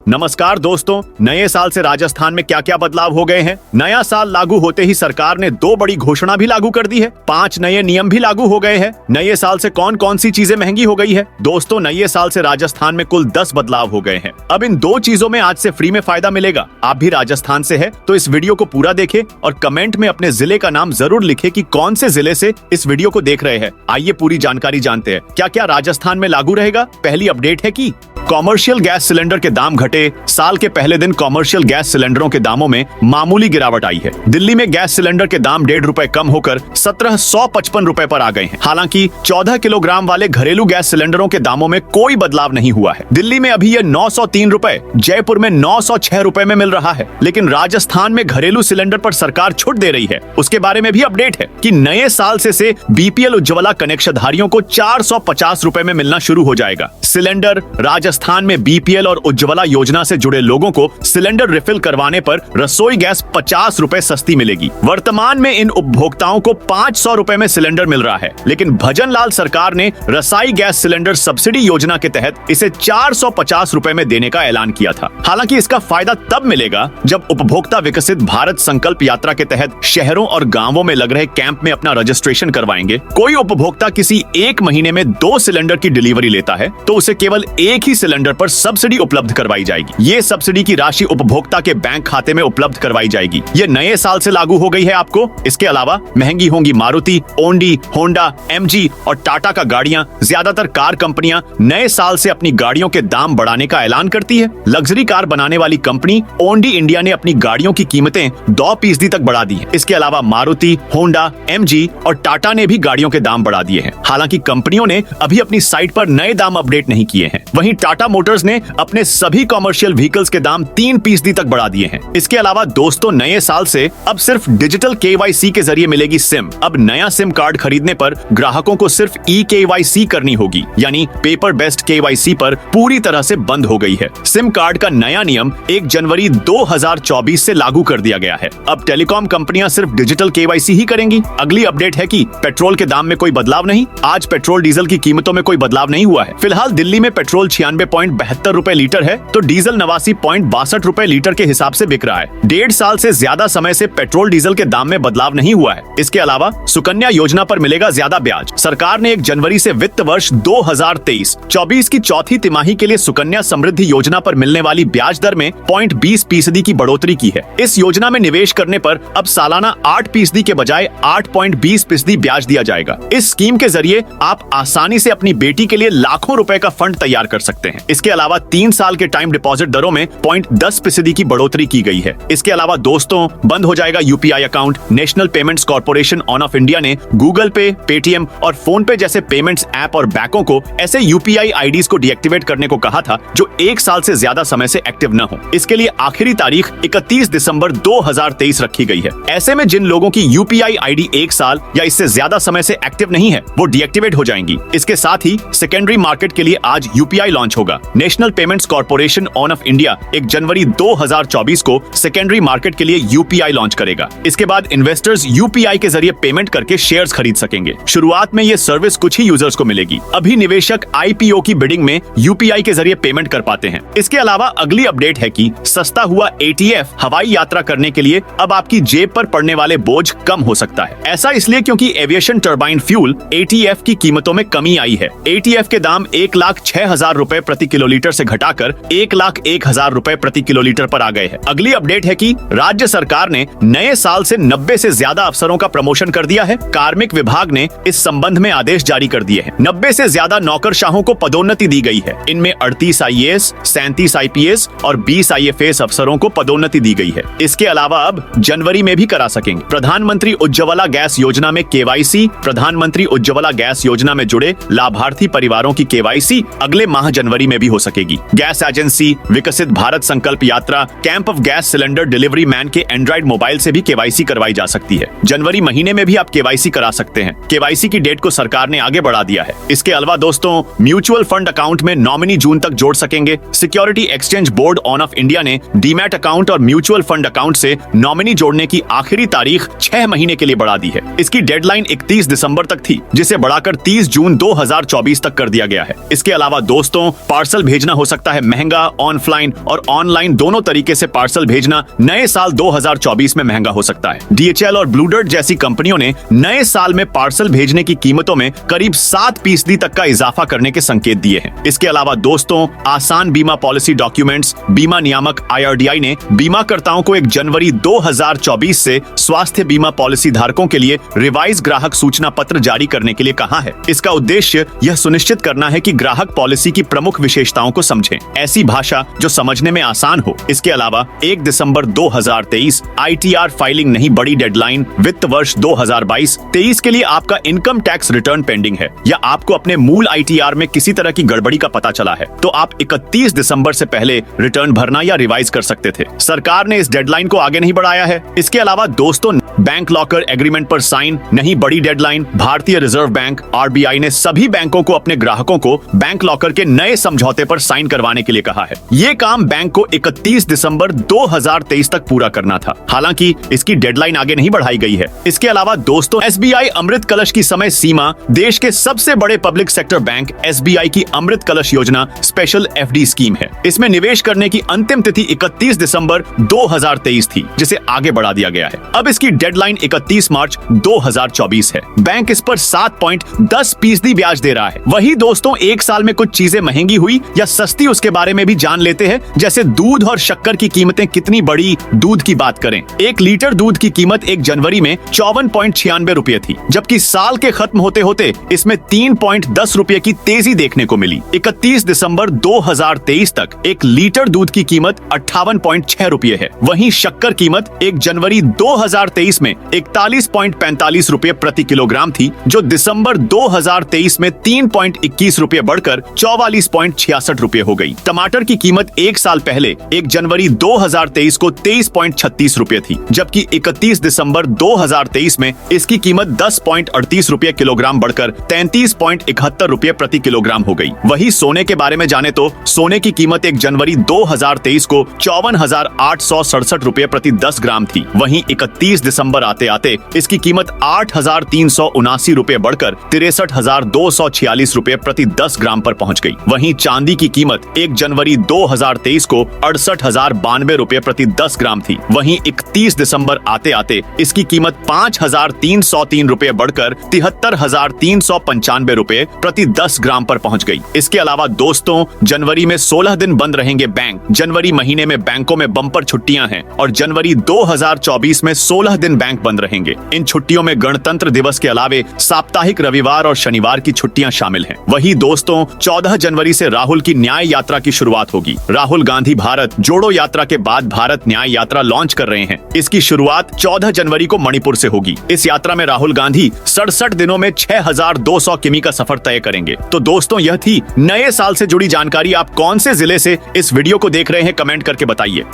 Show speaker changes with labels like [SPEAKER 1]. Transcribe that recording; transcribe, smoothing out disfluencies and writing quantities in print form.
[SPEAKER 1] नमस्कार दोस्तों, नए साल से राजस्थान में क्या क्या बदलाव हो गए हैं। नया साल लागू होते ही सरकार ने 2 बड़ी घोषणा भी लागू कर दी है। 5 नए नियम भी लागू हो गए हैं। नए साल से कौन कौन सी चीजें महंगी हो गई है। दोस्तों, नए साल से राजस्थान में कुल 10 बदलाव हो गए हैं। अब इन 2 चीजों में आज से फ्री में फायदा मिलेगा। आप भी राजस्थान से है तो इस वीडियो को पूरा देखें और कमेंट में अपने जिले का नाम जरूर लिखे कि कौन से जिले से इस वीडियो को देख रहे हैं। आइए पूरी जानकारी जानते हैं क्या क्या राजस्थान में लागू रहेगा। पहली अपडेट है कि कॉमर्शियल गैस सिलेंडर के दाम घटे। साल के पहले दिन कॉमर्शियल गैस सिलेंडरों के दामों में मामूली गिरावट आई है। दिल्ली में गैस सिलेंडर के दाम 1.5 रुपए कम होकर 1755 रुपए पर आ गए हैं। हालांकि 14 किलोग्राम वाले घरेलू गैस सिलेंडरों के दामों में कोई बदलाव नहीं हुआ है। दिल्ली में अभी ये 903 रुपए, जयपुर में 906 रुपए में मिल रहा है। लेकिन राजस्थान में घरेलू सिलेंडर पर सरकार छूट दे रही है। उसके बारे में भी अपडेट है कि नए साल से बीपीएल उज्ज्वला कनेक्शनधारियों को 450 रुपए में मिलना शुरू हो जाएगा। सिलेंडर राजस्थान में बीपीएल और उज्ज्वला योजना से जुड़े लोगों को सिलेंडर रिफिल करवाने पर रसोई गैस 50 रुपए सस्ती मिलेगी। वर्तमान में इन उपभोक्ताओं को 500 रुपए में सिलेंडर मिल रहा है, लेकिन भजन लाल सरकार ने रसाई गैस सिलेंडर सब्सिडी योजना के तहत इसे 450 रुपए में देने का ऐलान किया था। हालांकि इसका फायदा तब मिलेगा जब उपभोक्ता विकसित भारत संकल्प यात्रा के तहत शहरों और गांवों में लग रहे कैंप में अपना रजिस्ट्रेशन करवाएंगे। कोई उपभोक्ता किसी एक महीने में 2 सिलेंडर की डिलीवरी लेता है तो उसे केवल एक ही सिलेंडर पर सब्सिडी उपलब्ध करवाई जाएगी। ये सब्सिडी की राशि उपभोक्ता के बैंक खाते में उपलब्ध करवाई जाएगी। ये नए साल से लागू हो गई है आपको। इसके अलावा महंगी होंगी मारुति, ओंडी, होंडा, एमजी और टाटा का गाड़ियां। ज्यादातर कार कंपनियां नए साल से अपनी गाड़ियों के दाम बढ़ाने का ऐलान करती है। लग्जरी कार बनाने वाली कंपनी ओंडी इंडिया ने अपनी गाड़ियों की कीमतें 2% तक बढ़ा दी है। इसके अलावा मारुति, होंडा, एमजी और टाटा ने भी गाड़ियों के दाम बढ़ा दिए हैं। हालांकि कंपनियों ने अभी अपनी साइट पर नए दाम अपडेट नहीं किए हैं। वहीं टाटा मोटर्स ने अपने सभी कॉमर्शियल व्हीकल्स के दाम 3% तक बढ़ा दिए हैं। इसके अलावा दोस्तों, नए साल से अब सिर्फ डिजिटल केवाईसी के जरिए मिलेगी सिम। अब नया सिम कार्ड खरीदने पर ग्राहकों को सिर्फ ई-केवाईसी करनी होगी, यानी पेपर बेस्ड केवाईसी पर पूरी तरह से बंद हो गई है। सिम कार्ड का नया नियम 1 जनवरी 2024 से लागू कर दिया गया है। अब टेलीकॉम कंपनियां सिर्फ डिजिटल केवाईसी ही करेंगी। अगली अपडेट है कि पेट्रोल के दाम में कोई बदलाव नहीं। आज पेट्रोल डीजल की कीमतों में कोई बदलाव नहीं हुआ है। फिलहाल दिल्ली में पेट्रोल 96.72 रुपए लीटर है तो डीजल 89.62 रुपए लीटर के हिसाब से बिक रहा है। 1.5 साल से ज्यादा समय से पेट्रोल डीजल के दाम में बदलाव नहीं हुआ है। इसके अलावा सुकन्या योजना पर मिलेगा ज्यादा ब्याज। सरकार ने 1 जनवरी से वित्त वर्ष 2023-24 की चौथी तिमाही के लिए सुकन्या समृद्धि योजना पर मिलने वाली ब्याज दर में 0.20% की बढ़ोतरी की है। इस योजना में निवेश करने पर अब सालाना 8% के बजाय 8.20% ब्याज दिया जाएगा। इस स्कीम के जरिए आप आसानी से अपनी बेटी के लिए लाखों रुपए का फंड तैयार कर सकते हैं। इसके अलावा 3 साल के टाइम डिपॉजिट दरों में 0.10% की बढ़ोतरी की गई है। इसके अलावा दोस्तों, बंद हो जाएगा UPI account. National payments corporation of India ने गूगल पे, पेटीएम और फोन पे जैसे पेमेंट्स ऐप और बैंकों को ऐसे यूपीआई आईडीज को डीएक्टिवेट करने को कहा था जो 1 साल से ज्यादा समय से एक्टिव न हो। इसके लिए आखिरी तारीख 31 दिसंबर 2023 रखी गई है। ऐसे में जिन लोगों की यूपीआई आईडी 1 साल या इससे ज्यादा समय से एक्टिव नहीं है वो डीएक्टिवेट हो जाएंगी। इसके साथ ही सेकेंडरी मार्केट के लिए आज यूपीआई लॉन्च होगा। National payments corporation of India 1 जनवरी 2024 को सेकेंडरी मार्केट के लिए यूपीआई लॉन्च करेगा। इसके बाद इन्वेस्टर्स यूपीआई के जरिए पेमेंट करके शेयर्स खरीद सकेंगे। शुरुआत में ये सर्विस कुछ ही यूजर्स को मिलेगी। अभी निवेशक आईपीओ की बिडिंग में यूपीआई के जरिए पेमेंट कर पाते हैं। इसके अलावा अगली अपडेट है कि सस्ता हुआ एटीएफ हवाई यात्रा करने के लिए अब आपकी जेब पर पड़ने वाले बोझ कम हो सकता है। ऐसा इसलिए क्योंकि एविएशन टर्बाइन फ्यूल एटीएफ की कीमतों में कमी आई है। एटीएफ के दाम 1,06,000 रुपए प्रति किलोलीटर से घटाकर 1,01,000 रुपए प्रति किलोलीटर पर आ गए हैं। अगली अपडेट है कि राज्य सरकार ने नए साल से 90 से ज्यादा अफसरों का प्रमोशन कर दिया है। कार्मिक विभाग ने इस संबंध में आदेश जारी कर दिए हैं। 90 से ज्यादा नौकरशाहों को पदोन्नति दी गई है। इनमें 38 आईएएस, 37 आईपीएस और 20 आईएफएस अफसरों को पदोन्नति दी गई है। इसके अलावा अब जनवरी में भी करा सकेंगे। प्रधानमंत्री उज्ज्वला गैस योजना में केवाईसी। प्रधानमंत्री उज्ज्वला गैस योजना में जुड़े लाभार्थी परिवारों की केवाईसी अगले माह जनवरी में भी हो सकेगी। गैस एजेंसी, विकसित भारत संकल्प यात्रा, camp of gas cylinder delivery man के एंड्रॉइड मोबाइल से भी केवाईसी करवाई जा सकती है। जनवरी महीने में भी आप केवाईसी करा सकते हैं। केवाईसी की डेट को सरकार ने आगे बढ़ा दिया है। इसके अलावा दोस्तों, म्यूचुअल फंड अकाउंट में नॉमिनी जून तक जोड़ सकेंगे। Security exchange board of India ने डीमैट अकाउंट और म्यूचुअल फंड अकाउंट से नॉमिनी जोड़ने की आखिरी तारीख 6 महीने के लिए बढ़ा दी है। इसकी डेडलाइन 31 दिसंबर तक थी, जिसे बढ़ाकर 30 जून 2024 तक कर दिया गया है। इसके अलावा दोस्तों, पार्सल भेजना हो सकता है महंगा। ऑफलाइन और ऑनलाइन दोनों तरीके से पार्सल भेजना नए साल 2024 में महंगा हो सकता है। DHL और ब्लू डार्ट जैसी कंपनियों ने नए साल में पार्सल भेजने की कीमतों में करीब 7% तक का इजाफा करने के संकेत दिए हैं। इसके अलावा दोस्तों, आसान बीमा पॉलिसी डॉक्यूमेंट्स बीमा नियामक IRDAI ने बीमाकर्ताओं को 1 जनवरी 2024 से स्वास्थ्य बीमा पॉलिसी धारकों के लिए रिवाइज ग्राहक सूचना पत्र जारी करने के लिए कहा है। इसका उद्देश्य यह सुनिश्चित करना है कि ग्राहक पॉलिसी की प्रमुख विशेषताओं को समझें, ऐसी भाषा जो समझने में आसान हो। इसके अलावा 1 दिसंबर 2023 ITR फाइलिंग नहीं बड़ी डेडलाइन। वित्त वर्ष 2022-23 के लिए आपका इनकम टैक्स रिटर्न पेंडिंग है या आपको अपने मूल ITR में किसी तरह की गड़बड़ी का पता चला है तो आप 31 दिसंबर से पहले रिटर्न भरना या रिवाइज कर सकते थे। सरकार ने इस डेडलाइन को आगे नहीं बढ़ाया है। इसके अलावा दोस्तों, बैंक लॉकर एग्रीमेंट पर साइन नहीं बड़ी डेडलाइन। भारतीय रिजर्व बैंक RBI ने सभी बैंकों को अपने ग्राहकों को बैंक लॉकर के नए समझौते पर साइन करवाने के लिए कहा है। ये काम बैंक को 31 दिसंबर 2023 तक पूरा करना था। हालांकि इसकी डेडलाइन आगे नहीं बढ़ाई गई है। इसके अलावा दोस्तों, SBI अमृत कलश की समय सीमा देश के सबसे बड़े पब्लिक सेक्टर बैंक SBI की अमृत कलश योजना स्पेशल FD स्कीम है। इसमें निवेश करने की अंतिम तिथि 31 दिसंबर 2023 थी, जिसे आगे बढ़ा दिया गया है। अब इसकी डेडलाइन 31 मार्च 2024 है। बैंक इस पर 7.10% ब्याज दे रहा है। वही दोस्तों, एक साल में कुछ चीजें महंगी हुई या सस्ती उसके बारे में भी जान लेते हैं। जैसे दूध और शक्कर की कीमतें कितनी बढ़ी। दूध की बात करें, 1 लीटर दूध की कीमत 1 जनवरी में 54.96 रुपए थी, जबकि साल के खत्म होते होते इसमें 3.10 रुपए की तेजी देखने को मिली। 31 दिसंबर 2023 तक 1 लीटर दूध की कीमत 58.6 रुपए है। वहीं शक्कर कीमत 1 जनवरी 2023 में 41.45 रुपए प्रति किलोग्राम थी, जो दिसंबर 2023 में 3.21 रुपए बढ़कर 44.66 रुपए हो गई। टमाटर की कीमत 1 साल पहले 1 जनवरी 2023 को 23.36 रुपए थी, जबकि 31 दिसंबर 2023 में इसकी कीमत 10.38 रुपए किलोग्राम बढ़कर 33.71 रुपए प्रति किलोग्राम हो गई। वही सोने के बारे में जाने तो सोने की कीमत 1 जनवरी 2023 को 54,867 रुपए प्रति 10 ग्राम थी। वहीं 31 दिसंबर आते आते इसकी कीमत 8,379 रुपए बढ़कर 63,246 रुपए प्रति 10 ग्राम पर पहुंच गई। वहीं चांदी की कीमत 1 जनवरी 2023 को 68,092 रुपए प्रति 10 ग्राम थी। वहीं 31 दिसंबर आते आते इसकी कीमत 5,303 रुपए बढ़कर 73,395 रुपए प्रति 10 ग्राम पर पहुंच गई। इसके अलावा दोस्तों, जनवरी में 16 दिन बंद रहेंगे बैंक। जनवरी महीने में बैंकों में बम्पर छुट्टियां हैं और जनवरी 2024 में 16 दिन बैंक बंद रहेंगे। इन छुट्टियों में गणतंत्र दिवस के अलावे साप्ताहिक रविवार और शनिवार की छुट्टियां शामिल हैं। वही दोस्तों, 14 जनवरी से राहुल की न्याय यात्रा की शुरुआत होगी। राहुल गांधी भारत जोड़ो यात्रा के बाद भारत न्याय यात्रा लॉन्च कर रहे हैं। इसकी शुरुआत 14 जनवरी को मणिपुर से होगी। इस यात्रा में राहुल गांधी 67 दिनों में 6,200 किमी का सफर तय करेंगे। तो दोस्तों, यह थी नए साल से जुड़ी जानकारी। आप कौन से जिले से इस वीडियो को देख रहे हैं, कमेंट करके बताइए।